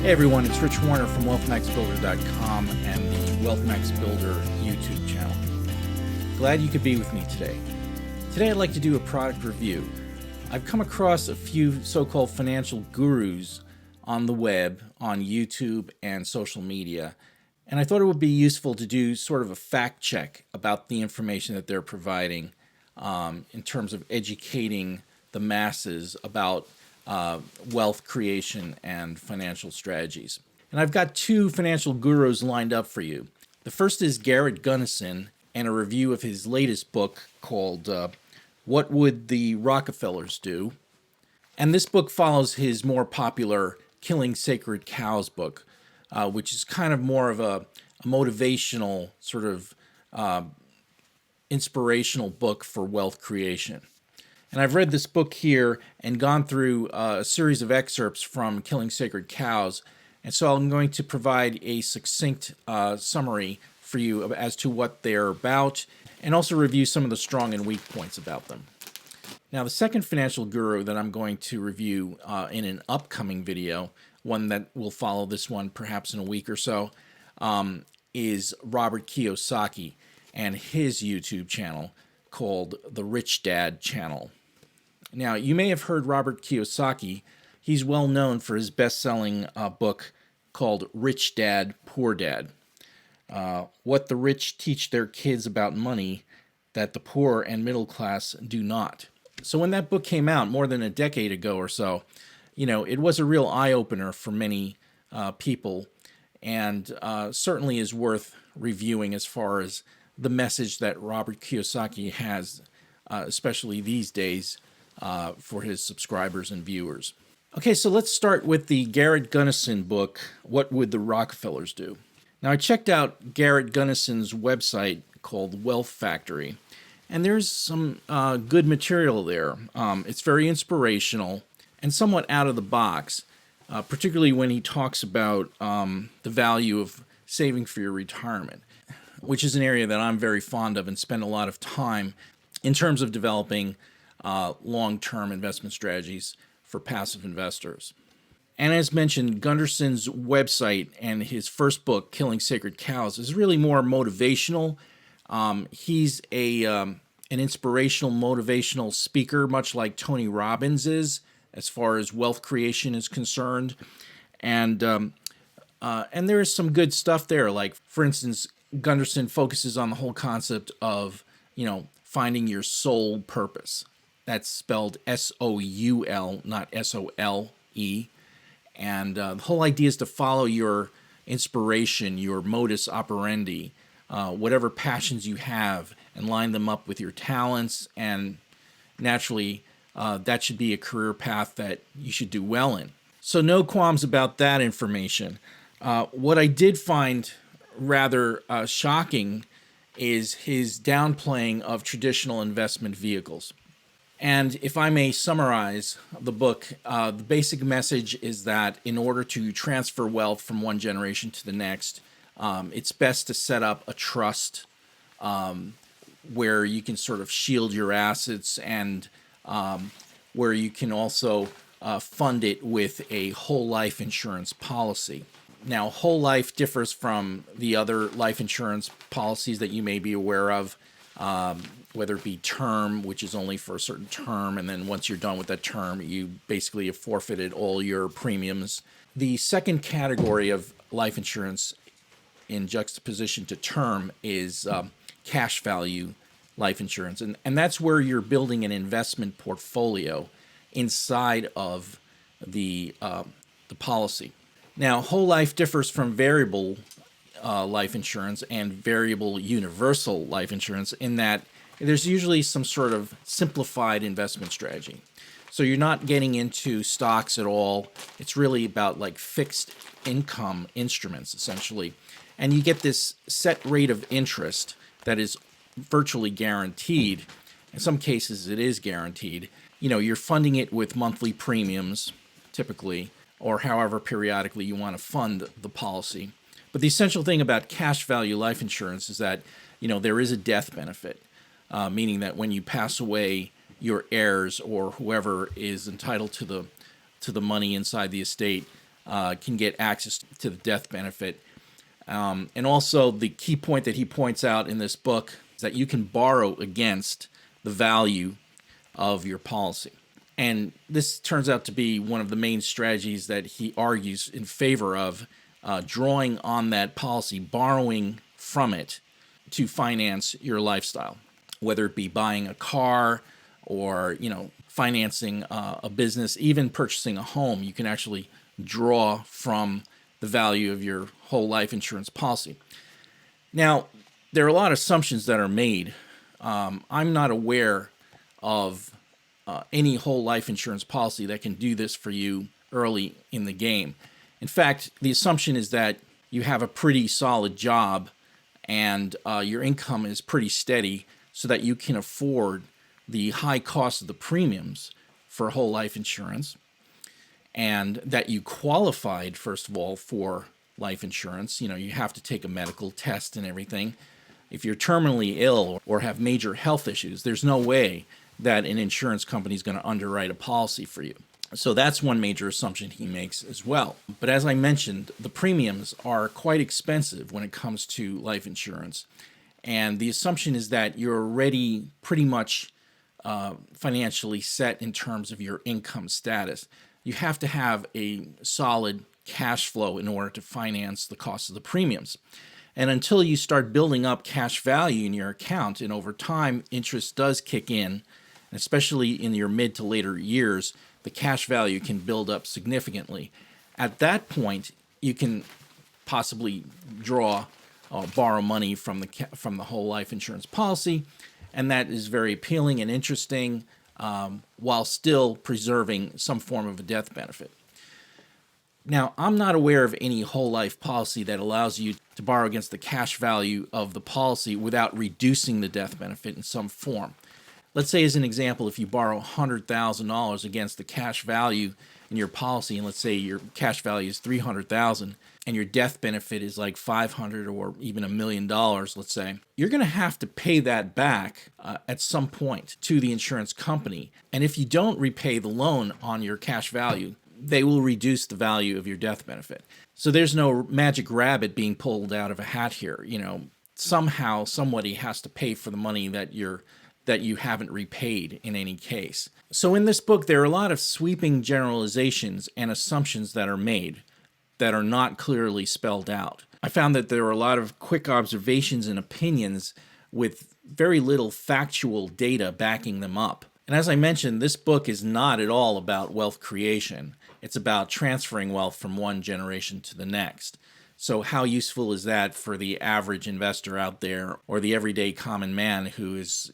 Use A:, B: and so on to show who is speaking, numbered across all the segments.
A: Hey everyone, it's Rich Warner from WealthMaxBuilder.com and the WealthMax Builder YouTube channel. Glad you could be with me today. Today I'd like to do a product review. I've come across a few so-called financial gurus on the web, on YouTube and social media, and I thought it would be useful to do sort of a fact check about the information that they're providing in terms of educating the masses about wealth creation and financial strategies. And I've got two financial gurus lined up for you. The first is Garrett Gunderson and a review of his latest book called What Would the Rockefellers Do? And this book follows his more popular Killing Sacred Cows book, which is kind of more of a motivational sort of inspirational book for wealth creation. And I've read this book here and gone through a series of excerpts from Killing Sacred Cows. And so I'm going to provide a succinct summary for you as to what they're about and also review some of the strong and weak points about them. Now, the second financial guru that I'm going to review in an upcoming video, one that will follow this one perhaps in a week or so, is Robert Kiyosaki and his YouTube channel called the Rich Dad Channel. Now, you may have heard Robert Kiyosaki. He's well known for his best-selling book called Rich Dad, Poor Dad. What the rich teach their kids about money that the poor and middle class do not. So when that book came out more than a decade ago or so, it was a real eye-opener for many people and certainly is worth reviewing as far as the message that Robert Kiyosaki has, especially these days, for his subscribers and viewers. Okay, so let's start with the Garrett Gunderson book, What Would the Rockefellers Do? Now, I checked out Garrett Gunderson's website called Wealth Factory, and there's some good material there. It's very inspirational and somewhat out of the box, particularly when he talks about the value of saving for your retirement, which is an area that I'm very fond of and spend a lot of time in terms of developing long-term investment strategies for passive investors. And as mentioned, Gunderson's website and his first book, Killing Sacred Cows, is really more motivational. He's an inspirational, motivational speaker, much like Tony Robbins is, as far as wealth creation is concerned. And there is some good stuff there. Like, for instance, Gunderson focuses on the whole concept of, finding your soul purpose. That's spelled S-O-U-L, not S-O-L-E. And the whole idea is to follow your inspiration, your modus operandi, whatever passions you have, and line them up with your talents. And naturally, that should be a career path that you should do well in. So no qualms about that information. What I did find rather shocking is his downplaying of traditional investment vehicles. And if I may summarize the book, the basic message is that in order to transfer wealth from one generation to the next, it's best to set up a trust where you can sort of shield your assets and where you can also fund it with a whole life insurance policy. Now, whole life differs from the other life insurance policies that you may be aware of, whether it be term, which is only for a certain term, and then once you're done with that term, you basically have forfeited all your premiums. The second category of life insurance in juxtaposition to term is cash value life insurance, and that's where you're building an investment portfolio inside of the policy. Now, whole life differs from variable life insurance and variable universal life insurance in that there's usually some sort of simplified investment strategy. So you're not getting into stocks at all. It's really about like fixed income instruments, essentially. And you get this set rate of interest that is virtually guaranteed. In some cases, it is guaranteed. You're funding it with monthly premiums, typically, or however periodically you want to fund the policy. But the essential thing about cash value life insurance is that, there is a death benefit, meaning that when you pass away, your heirs or whoever is entitled to the money inside the estate can get access to the death benefit. And also the key point that he points out in this book is that you can borrow against the value of your policy. And this turns out to be one of the main strategies that he argues in favor of, drawing on that policy, borrowing from it to finance your lifestyle, whether it be buying a car or, financing a business, even purchasing a home. You can actually draw from the value of your whole life insurance policy. Now, there are a lot of assumptions that are made. I'm not aware of any whole life insurance policy that can do this for you early in the game. In fact, the assumption is that you have a pretty solid job and your income is pretty steady so that you can afford the high cost of the premiums for whole life insurance, and that you qualified, first of all, for life insurance. You have to take a medical test and everything. If you're terminally ill or have major health issues, there's no way that an insurance company is going to underwrite a policy for you. So that's one major assumption he makes as well. But as I mentioned, the premiums are quite expensive when it comes to life insurance. And the assumption is that you're already pretty much financially set in terms of your income status. You have to have a solid cash flow in order to finance the cost of the premiums. And until you start building up cash value in your account, and over time, interest does kick in, especially in your mid to later years, the cash value can build up significantly. At that point, you can possibly draw or borrow money from the whole life insurance policy, and that is very appealing and interesting, while still preserving some form of a death benefit. Now, I'm not aware of any whole life policy that allows you to borrow against the cash value of the policy without reducing the death benefit in some form. Let's say, as an example, if you borrow $100,000 against the cash value in your policy, and let's say your cash value is $300,000 and your death benefit is like $500,000 or even $1 million, let's say, you're going to have to pay that back at some point to the insurance company. And if you don't repay the loan on your cash value, they will reduce the value of your death benefit. So there's no magic rabbit being pulled out of a hat here. Somehow somebody has to pay for the money that you haven't repaid in any case. So in this book, there are a lot of sweeping generalizations and assumptions that are made that are not clearly spelled out. I found that there are a lot of quick observations and opinions with very little factual data backing them up. And as I mentioned, this book is not at all about wealth creation. It's about transferring wealth from one generation to the next. So how useful is that for the average investor out there, or the everyday common man who is,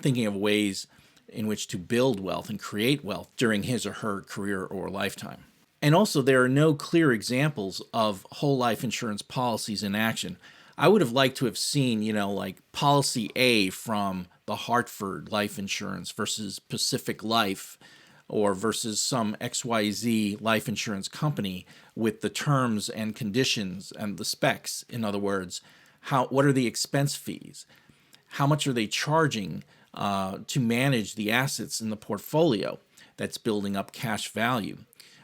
A: thinking of ways in which to build wealth and create wealth during his or her career or lifetime? And also, there are no clear examples of whole life insurance policies in action. I would have liked to have seen, like policy A from the Hartford Life Insurance versus Pacific Life, or versus some XYZ life insurance company, with the terms and conditions and the specs. In other words, what are the expense fees? How much are they charging to manage the assets in the portfolio that's building up cash value?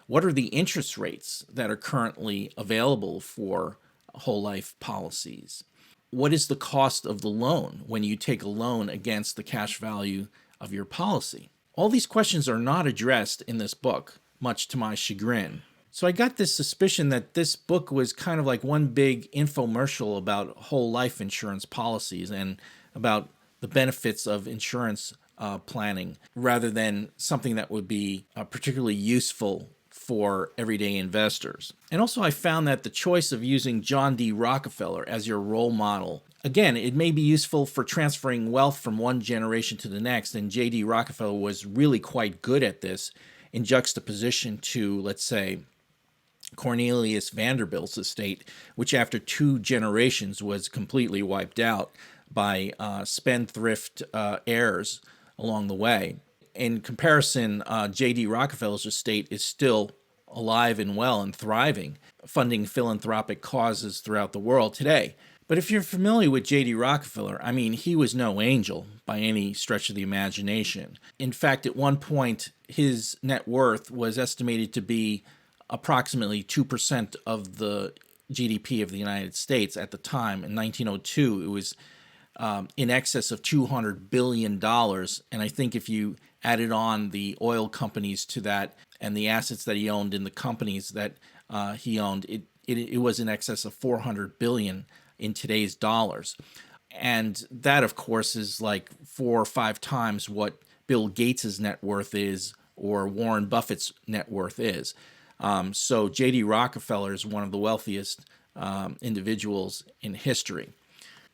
A: What are the interest rates that are currently available for whole life policies? What is the cost of the loan when you take a loan against the cash value of your policy? All these questions are not addressed in this book, much to my chagrin. So I got this suspicion that this book was kind of like one big infomercial about whole life insurance policies and about the benefits of insurance planning, rather than something that would be particularly useful for everyday investors. And also, I found that the choice of using John D. Rockefeller as your role model, again, it may be useful for transferring wealth from one generation to the next, and J.D. Rockefeller was really quite good at this in juxtaposition to, let's say, Cornelius Vanderbilt's estate, which after 2 generations was completely wiped out by spendthrift heirs along the way. In comparison, J.D. Rockefeller's estate is still alive and well and thriving, funding philanthropic causes throughout the world today. But if you're familiar with J.D. Rockefeller, he was no angel by any stretch of the imagination. In fact, at one point, his net worth was estimated to be approximately 2% of the GDP of the United States at the time. In 1902, it was in excess of $200 billion. And I think if you added on the oil companies to that and the assets that he owned in the companies that he owned, it was in excess of 400 billion in today's dollars. And that, of course, is like 4 or 5 times what Bill Gates's net worth is or Warren Buffett's net worth is. So J.D. Rockefeller is one of the wealthiest individuals in history.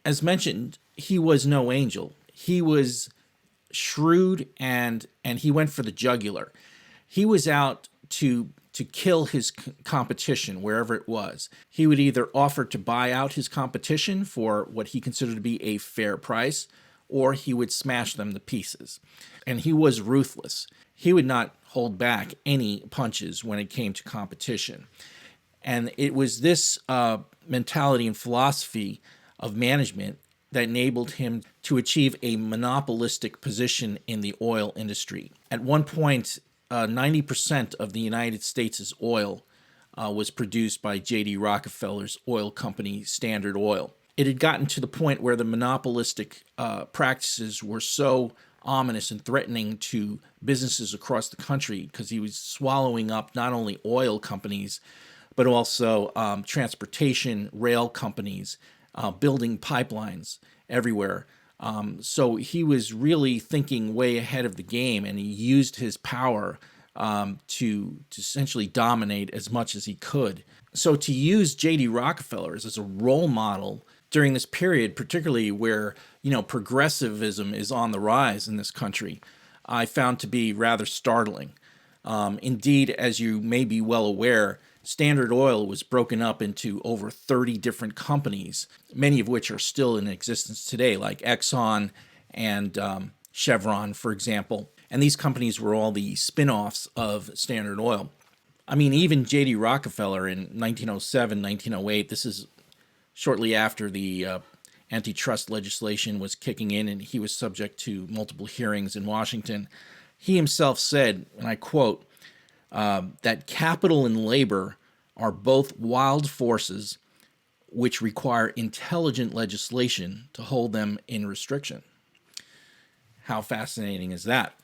A: As mentioned, he was no angel. He was shrewd and he went for the jugular. He was out to kill his competition wherever it was. He would either offer to buy out his competition for what he considered to be a fair price, or he would smash them to pieces. And he was ruthless. He would not hold back any punches when it came to competition. And it was this mentality and philosophy of management that enabled him to achieve a monopolistic position in the oil industry. At one point, 90% of the United States' oil was produced by J.D. Rockefeller's oil company, Standard Oil. It had gotten to the point where the monopolistic practices were so ominous and threatening to businesses across the country because he was swallowing up not only oil companies, but also transportation, rail companies, building pipelines everywhere. So he was really thinking way ahead of the game, and he used his power to essentially dominate as much as he could. So to use J.D. Rockefeller as a role model during this period, particularly where progressivism is on the rise in this country, I found to be rather startling. Indeed, as you may be well aware, Standard Oil was broken up into over 30 different companies, many of which are still in existence today, like Exxon and Chevron, for example. And these companies were all the spin-offs of Standard Oil. I mean, even J.D. Rockefeller in 1907, 1908, this is shortly after the antitrust legislation was kicking in and he was subject to multiple hearings in Washington. He himself said, and I quote, that capital and labor are both wild forces which require intelligent legislation to hold them in restriction. How fascinating is that?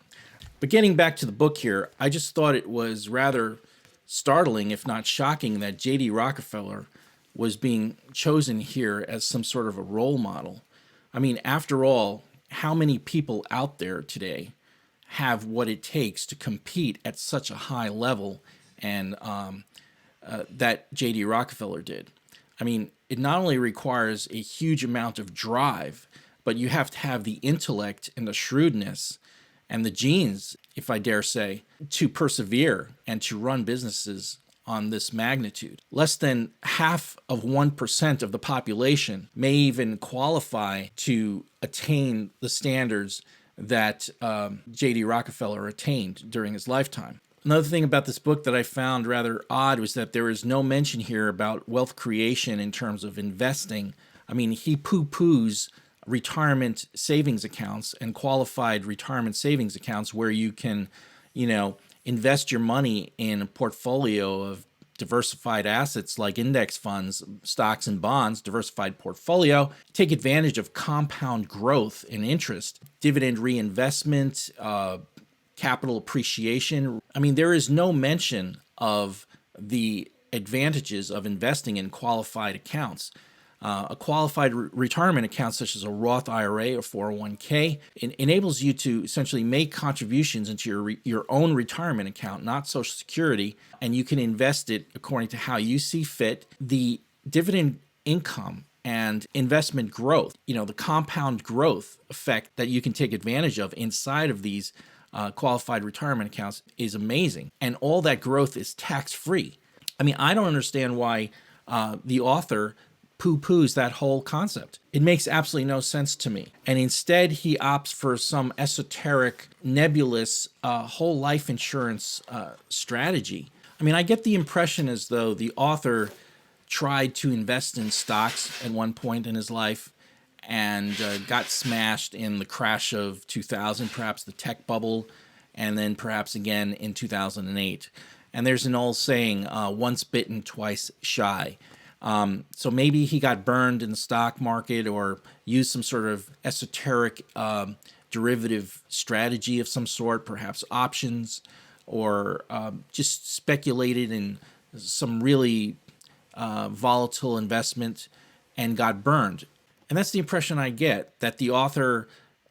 A: But getting back to the book here, I just thought it was rather startling, if not shocking, that J.D. Rockefeller was being chosen here as some sort of a role model. I mean, after all, how many people out there today have what it takes to compete at such a high level and that J.D. Rockefeller did? I mean, it not only requires a huge amount of drive, but you have to have the intellect and the shrewdness and the genes, if I dare say, to persevere and to run businesses on this magnitude. Less than 0.5% of the population may even qualify to attain the standards that J.D. Rockefeller attained during his lifetime. Another thing about this book that I found rather odd was that there is no mention here about wealth creation in terms of investing. I mean, he poo-poos retirement savings accounts and qualified retirement savings accounts where you can, invest your money in a portfolio of diversified assets like index funds, stocks and bonds, diversified portfolio, take advantage of compound growth and interest, dividend reinvestment, capital appreciation. I mean, there is no mention of the advantages of investing in qualified accounts. A qualified retirement account such as a Roth IRA or 401k enables you to essentially make contributions into your own retirement account, not Social Security, and you can invest it according to how you see fit. The dividend income and investment growth, the compound growth effect that you can take advantage of inside of these qualified retirement accounts is amazing. And all that growth is tax-free. I mean, I don't understand why the author poo-poos that whole concept. It makes absolutely no sense to me. And instead, he opts for some esoteric, nebulous whole life insurance strategy. I mean, I get the impression as though the author tried to invest in stocks at one point in his life and got smashed in the crash of 2000, perhaps the tech bubble, and then perhaps again in 2008. And there's an old saying, once bitten, twice shy. So maybe he got burned in the stock market or used some sort of esoteric derivative strategy of some sort, perhaps options, or just speculated in some really volatile investment and got burned. And that's the impression I get, that the author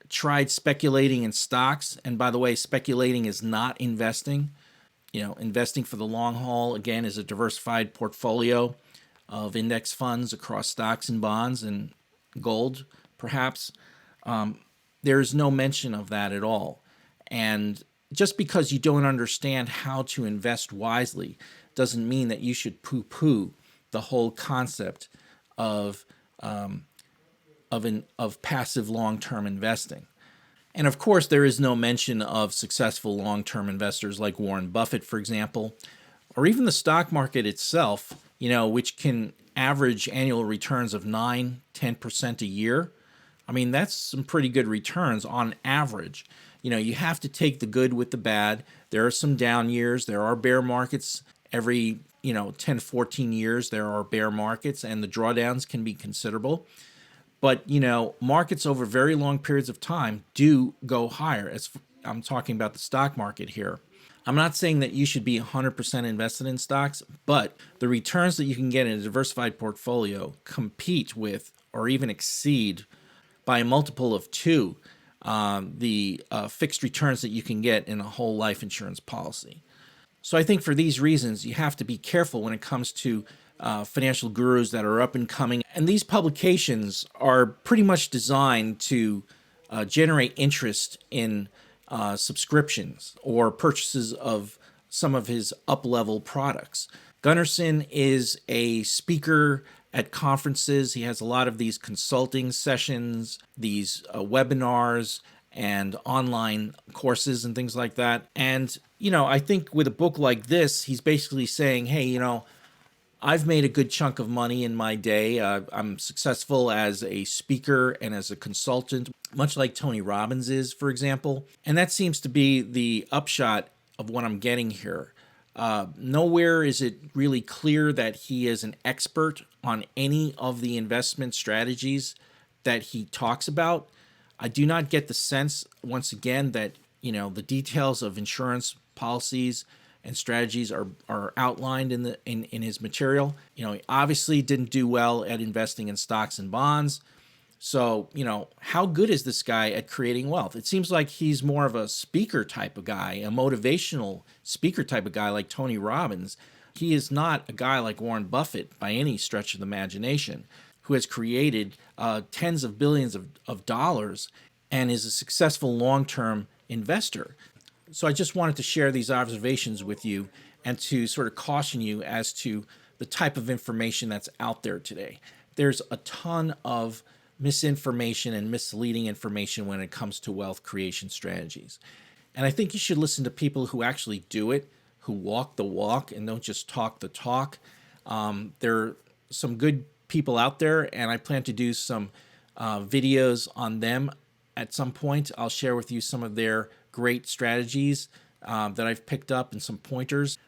A: tried speculating in stocks. And by the way, speculating is not investing. Investing for the long haul, again, is a diversified portfolio of index funds across stocks and bonds and gold, perhaps. There's no mention of that at all. And just because you don't understand how to invest wisely doesn't mean that you should poo-poo the whole concept of passive long-term investing. And of course, there is no mention of successful long-term investors like Warren Buffett, for example, or even the stock market itself, which can average annual returns of 9-10% a year. I mean, that's some pretty good returns on average. You have to take the good with the bad. There are some down years. There are bear markets every, 10, 14 years. There are bear markets, and the drawdowns can be considerable. But, markets over very long periods of time do go higher. I'm talking about the stock market here. I'm not saying that you should be 100% invested in stocks, but the returns that you can get in a diversified portfolio compete with or even exceed by a multiple of 2 the fixed returns that you can get in a whole life insurance policy. So I think for these reasons, you have to be careful when it comes to financial gurus that are up and coming. And these publications are pretty much designed to generate interest in subscriptions or purchases of some of his up-level products. Gunderson is a speaker at conferences. He has a lot of these consulting sessions, these webinars, and online courses and things like that. And, I think with a book like this, he's basically saying, hey, I've made a good chunk of money in my day. I'm successful as a speaker and as a consultant, much like Tony Robbins is, for example. And that seems to be the upshot of what I'm getting here. Nowhere is it really clear that he is an expert on any of the investment strategies that he talks about. I do not get the sense, once again, that the details of insurance policies and strategies are outlined in his material. He obviously didn't do well at investing in stocks and bonds. So, how good is this guy at creating wealth? It seems like he's more of a speaker type of guy, a motivational speaker type of guy like Tony Robbins. He is not a guy like Warren Buffett by any stretch of the imagination, who has created tens of billions of dollars and is a successful long-term investor. So I just wanted to share these observations with you and to sort of caution you as to the type of information that's out there today. There's a ton of misinformation and misleading information when it comes to wealth creation strategies. And I think you should listen to people who actually do it, who walk the walk and don't just talk the talk. There are some good people out there, and I plan to do some videos on them at some point. I'll share with you some of their great strategies that I've picked up and some pointers.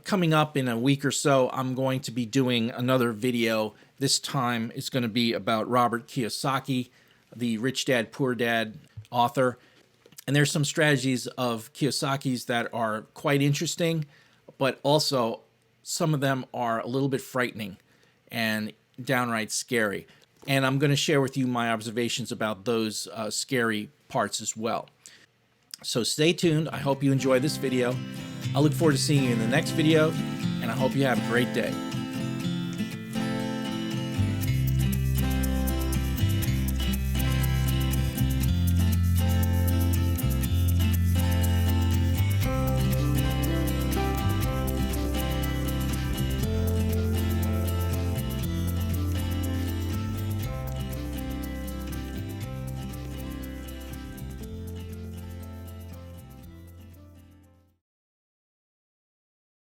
A: Coming up in a week or so, I'm going to be doing another video. This time it's going to be about Robert Kiyosaki, the Rich Dad, Poor Dad author. And there's some strategies of Kiyosaki's that are quite interesting, but also some of them are a little bit frightening and downright scary. And I'm going to share with you my observations about those scary parts as well. So stay tuned. I hope you enjoy this video. I look forward to seeing you in the next video, and I hope you have a great day.